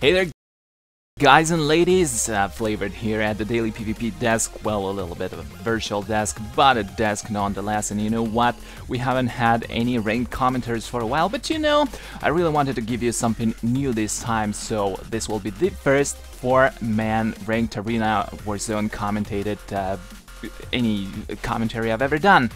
Hey there, guys and ladies, Flavored here at the Daily PvP desk. Well, a little bit of a virtual desk, but a desk nonetheless. And you know what? We haven't had any ranked commentaries for a while, but you know, I really wanted to give you something new this time, so this will be the first 4-man ranked arena Warzone commentated any commentary I've ever done.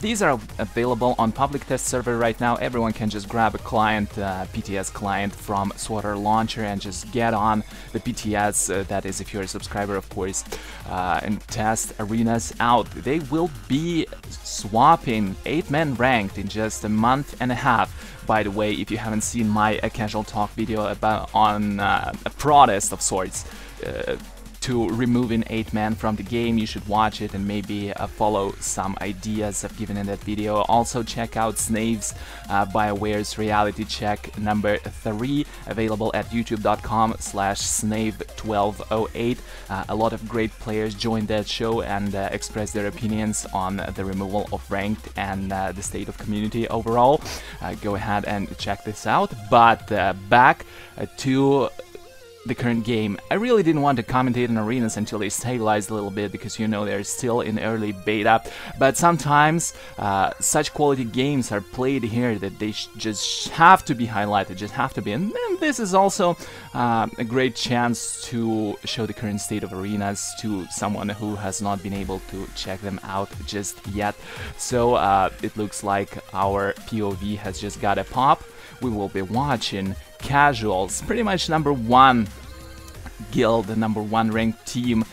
These are available on public test server right now. Everyone can just grab a client, PTS client from Swatter Launcher and just get on the PTS, that is if you're a subscriber of course, and test arenas out. They will be swapping 8-man ranked in just a month and a half. By the way, if you haven't seen my casual talk video about on a protest of sorts, to removing 8-man from the game, you should watch it and maybe follow some ideas I've given in that video. Also check out Snave's BioWare's reality check number 3, available at youtube.com/snave1208. A lot of great players joined that show and expressed their opinions on the removal of ranked and the state of community overall. Go ahead and check this out, but back to the current game. I really didn't want to commentate on arenas until they stabilized a little bit, because you know they're still in early beta, but sometimes such quality games are played here that they just have to be highlighted, just have to be, and this is also a great chance to show the current state of arenas to someone who has not been able to check them out just yet. So it looks like our POV has just got a pop. We will be watching Casuals, pretty much #1 guild, the #1 ranked team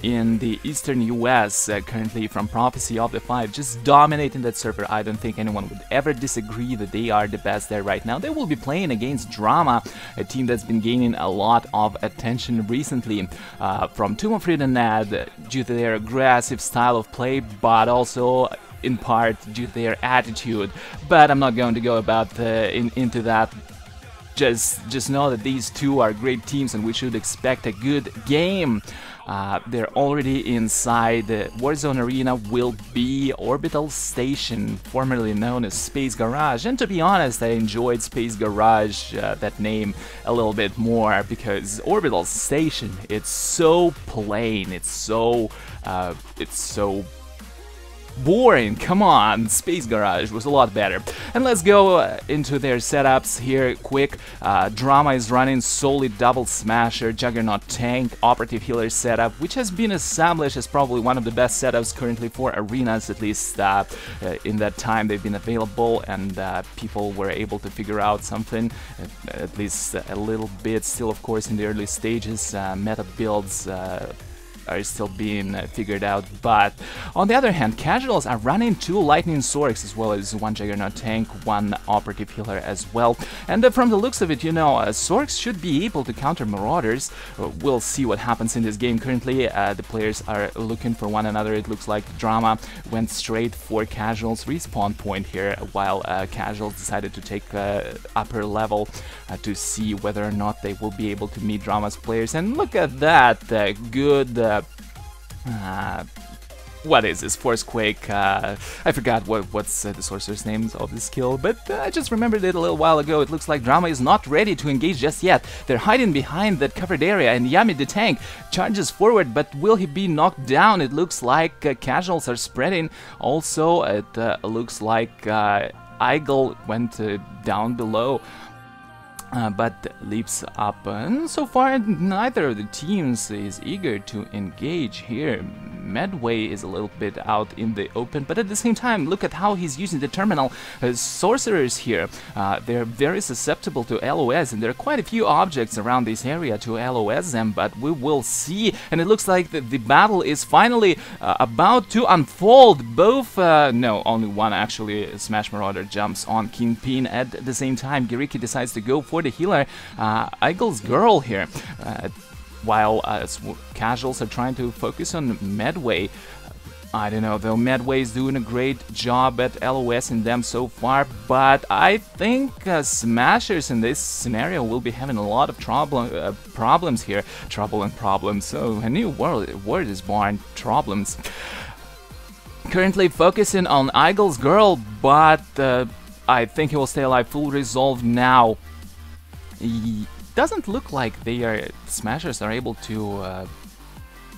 in the Eastern US, currently from Prophecy of the 5, just dominating that server. I don't think anyone would ever disagree that they are the best there right now. They will be playing against Drama, a team that's been gaining a lot of attention recently from 2.4 Ned due to their aggressive style of play, but also in part due to their attitude. But I'm not going to go about into that. Just know that these two are great teams and we should expect a good game. They're already inside. The Warzone Arena will be Orbital Station, formerly known as Space Garage. And to be honest, I enjoyed Space Garage, that name, a little bit more, because Orbital Station, it's so plain, it's so boring. Come on, Space Garage was a lot better. And let's go into their setups here quick. Drama is running solid double smasher, Juggernaut tank, operative healer setup, which has been established as probably one of the best setups currently for arenas, at least in that time they've been available, and people were able to figure out something, at least a little bit. Still, of course, in the early stages, meta builds are still being figured out, but on the other hand, Casuals are running 2 Lightning Sorks as well as 1 Juggernaut tank, 1 operative healer as well. And from the looks of it, you know, Sorks should be able to counter Marauders. We'll see what happens in this game. Currently, the players are looking for one another. It looks like Drama went straight for Casuals' respawn point here, while Casuals decided to take upper level to see whether or not they will be able to meet Drama's players. And look at that, good what is this? Forcequake, I forgot what's the sorcerer's name of this skill, but I just remembered it a little while ago. It looks like Drama is not ready to engage just yet. They're hiding behind that covered area, and Yami the tank charges forward, but will he be knocked down? It looks like Casuals are spreading. Also, it looks like Eagle went down below. But leaps up, and so far neither of the teams is eager to engage here. Medway is a little bit out in the open, but at the same time, look at how he's using the terminal. Sorcerers here, they're very susceptible to LOS, and there are quite a few objects around this area to LOS them, but we will see. And it looks like the battle is finally about to unfold. Both, no, only one actually, Smash Marauder jumps on Kingpin. At the same time, Giriki decides to go for the healer, Eagle's Girl here, while Casuals are trying to focus on Medway. I don't know, though, Medway is doing a great job at LOS in them so far, but I think Smashers in this scenario will be having a lot of problems here. Trouble and problems, so a new word is born, problems. Currently focusing on Eagle's Girl, but I think he will stay alive. Full resolve now. doesn't look like Smashers are able to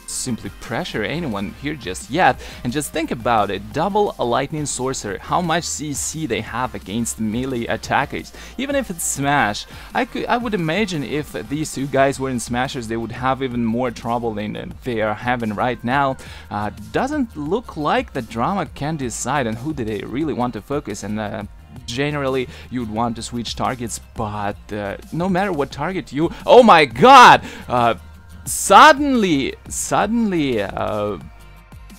simply pressure anyone here just yet. And just think about it, double a lightning sorcerer, how much CC they have against melee attackers. Even if it's Smash, I would imagine if these two guys were in Smashers, they would have even more trouble than they are having right now. Doesn't look like the Drama can decide on who do they really want to focus, and generally you'd want to switch targets, but no matter what target you... Oh my god! Suddenly,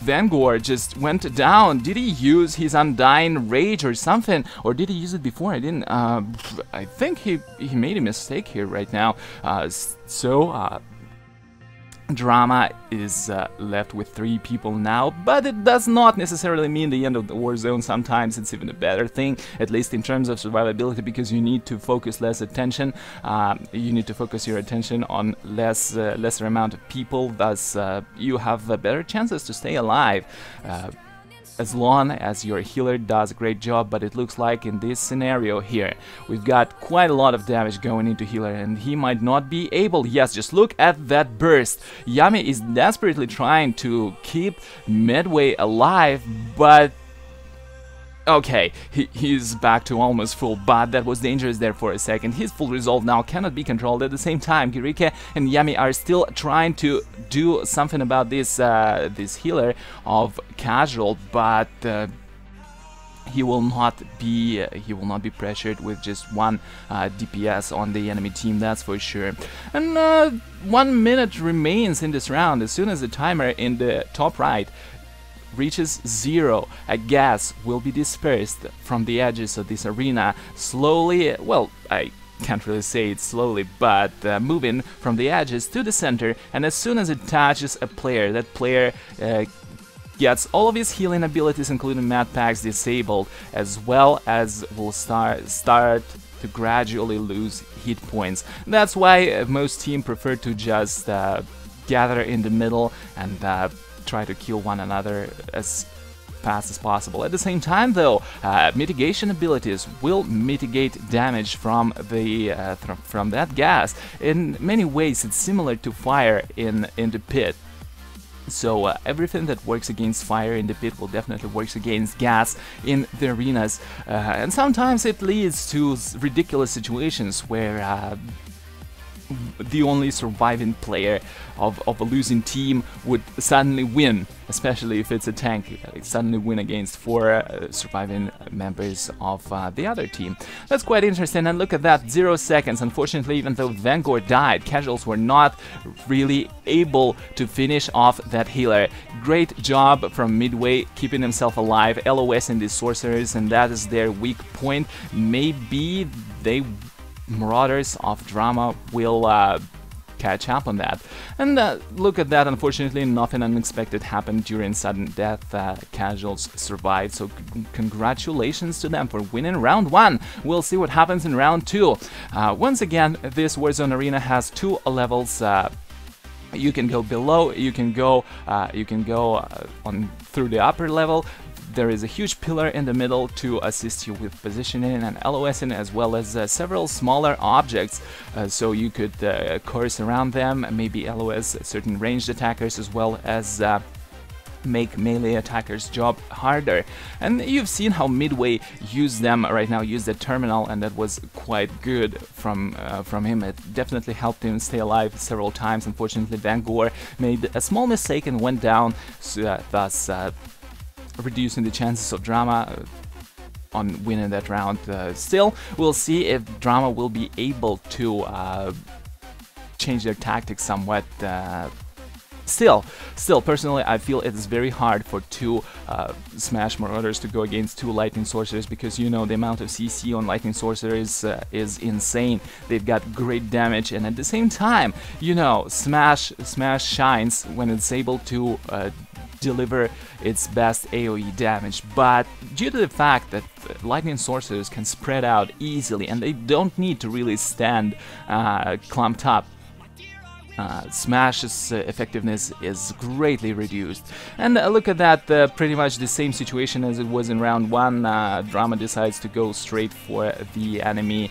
Vanguard just went down. Did he use his Undying Rage or something? Or did he use it before? I didn't. I think he made a mistake here right now. Drama is left with 3 people now, but it does not necessarily mean the end of the war zone. Sometimes it's even a better thing, at least in terms of survivability, because you need to focus less attention. You need to focus your attention on lesser amount of people, thus you have better chances to stay alive. As long as your healer does a great job, but it looks like in this scenario here, we've got quite a lot of damage going into healer, and he might not be able. Yes, just look at that burst. Yami is desperately trying to keep Medway alive, but... Okay, he's back to almost full, but that was dangerous there for a second. His full resolve now cannot be controlled. At the same time, Kirike and Yami are still trying to do something about this this healer of Casual, but he will not be pressured with just one DPS on the enemy team, that's for sure. And 1 minute remains in this round. As soon as the timer in the top right reaches 0, a gas will be dispersed from the edges of this arena slowly. Well, I can't really say it slowly, but moving from the edges to the center, and as soon as it touches a player, that player gets all of his healing abilities, including Mad Packs, disabled, as well as will start to gradually lose hit points. That's why most teams prefer to just gather in the middle and try to kill one another as fast as possible. At the same time, though, mitigation abilities will mitigate damage from the from that gas. In many ways, it's similar to fire in the pit. So everything that works against fire in the pit will definitely work against gas in the arenas, and sometimes it leads to ridiculous situations where the only surviving player of a losing team would suddenly win, especially if it's a tank, suddenly win against 4 surviving members of the other team. That's quite interesting, and look at that, 0 seconds. Unfortunately, even though Vanguard died, Casuals were not really able to finish off that healer. Great job from Midway, keeping himself alive, LOS in these sorcerers, and that is their weak point. Maybe they... Marauders of Drama will catch up on that. And look at that, unfortunately nothing unexpected happened during sudden death. Casuals survived, so congratulations to them for winning round 1. We'll see what happens in round 2. Once again, this Warzone arena has 2 levels. You can go below, you can go on through the upper level. There is a huge pillar in the middle to assist you with positioning and LOSing, as well as several smaller objects, so you could course around them, maybe LOS certain ranged attackers, as well as make melee attackers' job harder. And you've seen how Midway used them right now, used the terminal, and that was quite good from him. It definitely helped him stay alive several times. Unfortunately, Vanguard made a small mistake and went down, so, thus reducing the chances of Drama on winning that round. Still, we'll see if Drama will be able to change their tactics somewhat. Still, personally, I feel it is very hard for 2 Smash Marauders to go against 2 Lightning Sorcerers, because you know the amount of CC on Lightning Sorcerers is insane. They've got great damage, and at the same time, you know, Smash shines when it's able to deliver its best AoE damage, but due to the fact that Lightning Sorcerers can spread out easily and they don't need to really stand clumped up, Smash's effectiveness is greatly reduced. And look at that, pretty much the same situation as it was in round 1. Drama decides to go straight for the enemy,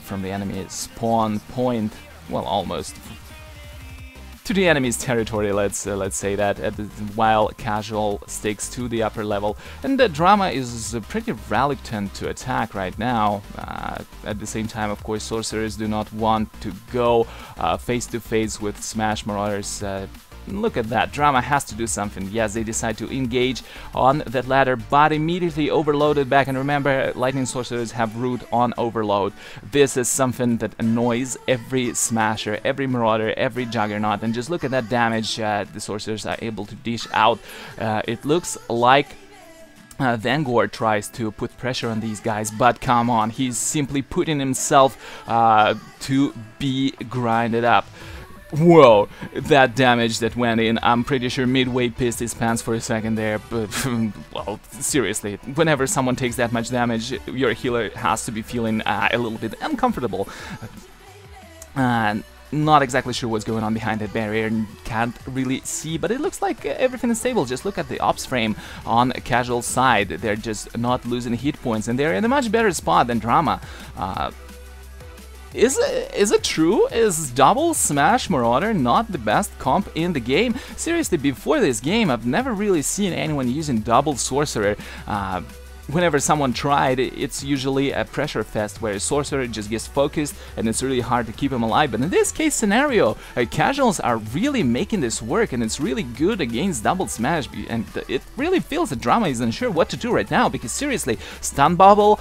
from the enemy spawn point. well, almost to the enemy's territory, let's say that, while Casual sticks to the upper level. And the Drama is pretty reluctant to attack right now. At the same time, of course, Sorcerers do not want to go face to face with Smash Marauders. Look at that, Drama has to do something. Yes, they decide to engage on that ladder, but immediately overloaded back. And remember, Lightning Sorcerers have root on overload. This is something that annoys every Smasher, every Marauder, every Juggernaut. And just look at that damage the Sorcerers are able to dish out. It looks like Vanguard tries to put pressure on these guys, but come on, he's simply putting himself to be grinded up. Whoa, that damage that went in, I'm pretty sure Midway pissed his pants for a second there, but, well, seriously, whenever someone takes that much damage, your healer has to be feeling a little bit uncomfortable. Not exactly sure what's going on behind that barrier and can't really see, but it looks like everything is stable. Just look at the ops frame on Casual side, they're just not losing hit points, and they're in a much better spot than Drama. Is it true? Is Double Smash Marauder not the best comp in the game? Seriously, before this game, I've never really seen anyone using Double Sorcerer. Whenever someone tried, it's usually a pressure fest where a Sorcerer just gets focused and it's really hard to keep him alive. But in this case scenario, Casuals are really making this work, and it's really good against Double Smash, and it really feels that Drama is unsure what to do right now, because seriously, Stun Bubble,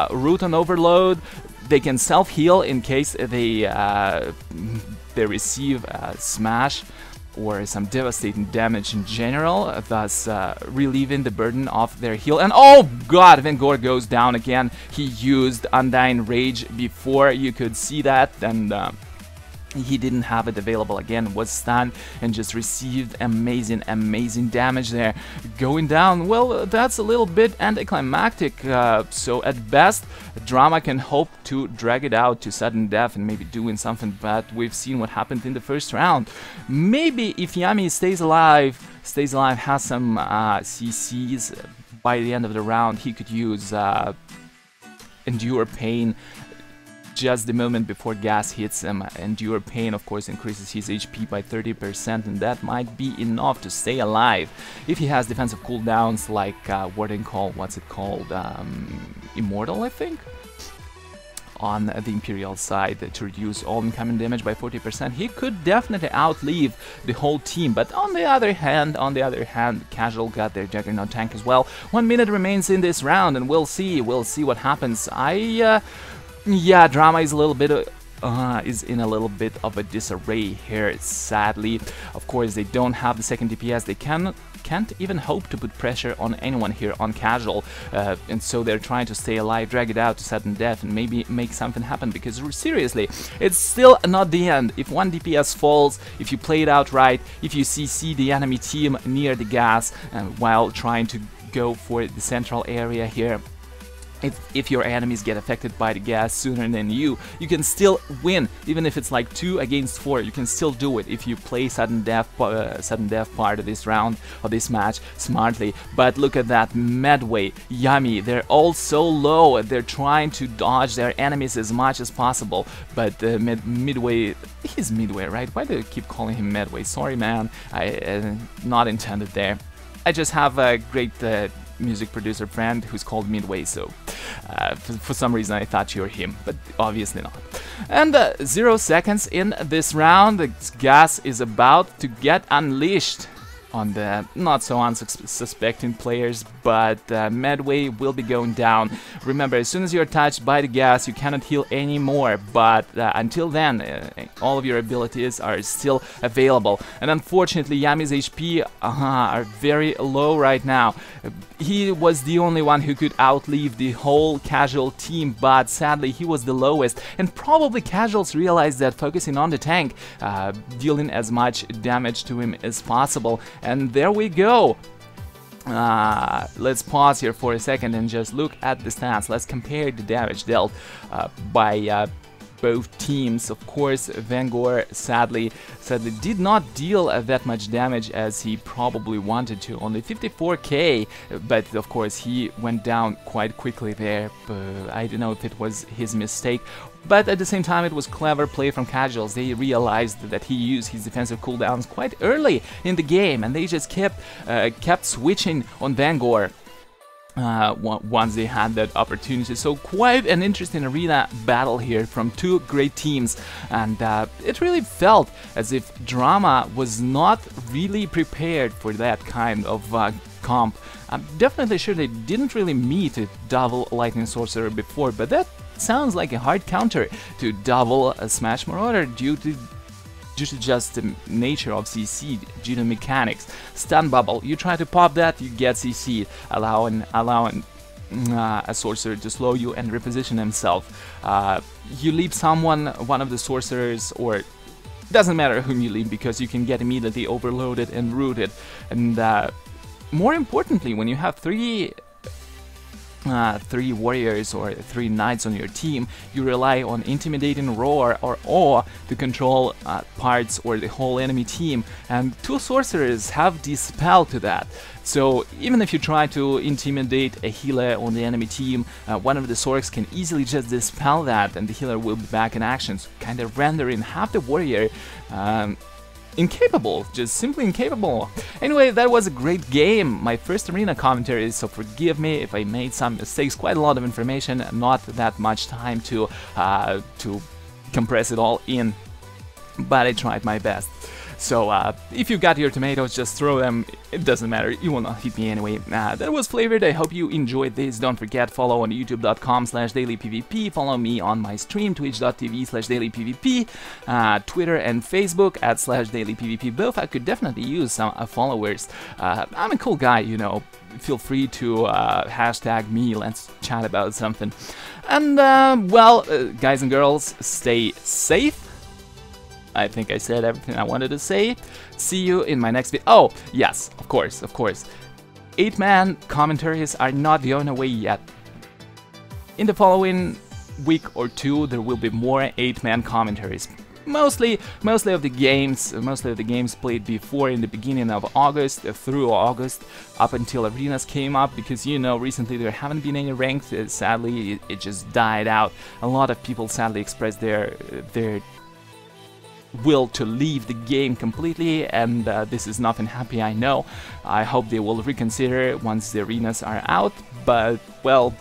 Root on Overload, they can self-heal in case they receive Smash or some devastating damage in general, thus relieving the burden of their heal. And oh god, Vanguard goes down again. He used Undying Rage before you could see that, and he didn't have it available again, was stunned and just received amazing damage there. Going down, well, that's a little bit anticlimactic, so at best, Drama can hope to drag it out to sudden death and maybe doing something, but we've seen what happened in the first round. Maybe if Yami stays alive, has some CCs by the end of the round, he could use Endure Pain just the moment before gas hits him. Endure Pain, of course, increases his HP by 30%, and that might be enough to stay alive. If he has defensive cooldowns like Warden Call, what's it called? Immortal, I think? On the Imperial side to reduce all incoming damage by 40%, he could definitely outlive the whole team. But on the other hand, Casual got their Juggernaut tank as well. 1 minute remains in this round, and we'll see what happens. Yeah, Drama is a little bit is in a little bit of a disarray here, sadly. Of course, they don't have the second DPS. They can't even hope to put pressure on anyone here on Casual, and so they're trying to stay alive, drag it out to sudden death, and maybe make something happen, because seriously, it's still not the end. If one DPS falls, if you play it out right, if you CC the enemy team near the gas while trying to go for the central area here, if your enemies get affected by the gas sooner than you can still win. Even if it's like 2 against 4, you can still do it if you play sudden death part of this round, of this match, smartly. But look at that, Medway, Yami, they're all so low, they're trying to dodge their enemies as much as possible, but Midway, he's Midway, right? Why do you keep calling him Medway? Sorry man, I not intended there. I just have a great music producer friend who's called Midway, so for some reason I thought you were him, but obviously not. And 0 seconds in this round, the gas is about to get unleashed on the not so unsuspecting players, but Medway will be going down. Remember, as soon as you're touched by the gas, you cannot heal anymore, but until then, all of your abilities are still available. And unfortunately, Yami's HP are very low right now. He was the only one who could outlive the whole Casual team, but sadly he was the lowest, and probably Casuals realized that focusing on the tank, dealing as much damage to him as possible. And there we go. Let's pause here for a second and just look at the stats. Let's compare the damage dealt by both teams. Of course, Vangor sadly did not deal that much damage as he probably wanted to, only 54k, but of course he went down quite quickly there. I don't know if it was his mistake, but at the same time it was clever play from Casuals. They realized that he used his defensive cooldowns quite early in the game, and they just kept switching on Vangor once they had that opportunity. So quite an interesting arena battle here from two great teams, and it really felt as if Drama was not really prepared for that kind of comp. I'm definitely sure they didn't really meet a double Lightning Sorcerer before, but that sounds like a hard counter to double a Smash Marauder due to just the nature of CC, due to mechanics. Stun Bubble, you try to pop that, you get CC, allowing a sorcerer to slow you and reposition himself. You leave one of the sorcerers, or doesn't matter whom you leave, because you can get immediately overloaded and rooted. And more importantly, when you have three warriors or 3 knights on your team, you rely on intimidating roar or awe to control parts or the whole enemy team, and 2 sorcerers have dispel to that. So even if you try to intimidate a healer on the enemy team, one of the sorcs can easily just dispel that, and the healer will be back in action, so kind of rendering half the warrior incapable, just simply incapable. Anyway, that was a great game, my first arena commentary, so forgive me if I made some mistakes. Quite a lot of information, not that much time to compress it all in, but I tried my best. So if you got your tomatoes, just throw them, it doesn't matter, you will not hit me anyway. That was Flavored, I hope you enjoyed this. Don't forget, follow on youtube.com/dailypvp, follow me on my stream, twitch.tv/dailypvp, Twitter and Facebook @/dailypvp, both I could definitely use some followers. I'm a cool guy, you know, feel free to hashtag me, let's chat about something. And well, guys and girls, stay safe. I think I said everything I wanted to say. See you in my next video. Oh, yes, of course. 8-man commentaries are not going away yet. In the following week or two, there will be more 8-man commentaries. Mostly of the games played before, in the beginning of August through August, up until arenas came up, because you know recently there haven't been any ranked. Sadly, it just died out. A lot of people sadly expressed their will to leave the game completely, and this is nothing happy, I know. I hope they will reconsider once the arenas are out, but well,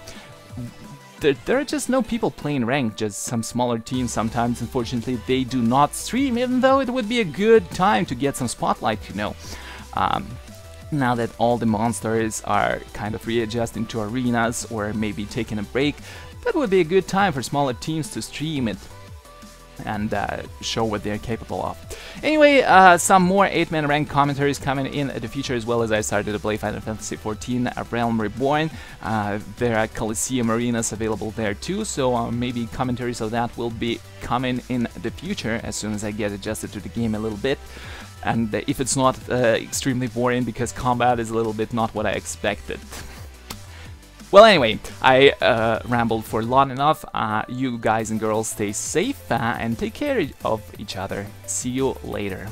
there are just no people playing ranked, just some smaller teams sometimes. Unfortunately, they do not stream, even though it would be a good time to get some spotlight, you know. Now that all the monsters are kind of readjusting to arenas or maybe taking a break, that would be a good time for smaller teams to stream it and show what they're capable of. Anyway, some more 8-man ranked commentaries coming in the future, as well as I started to play Final Fantasy XIV Realm Reborn. There are Coliseum arenas available there too, so maybe commentaries of that will be coming in the future as soon as I get adjusted to the game a little bit. And if it's not extremely boring, because combat is a little bit not what I expected. Well, anyway, I rambled for long enough. You guys and girls stay safe and take care of each other. See you later.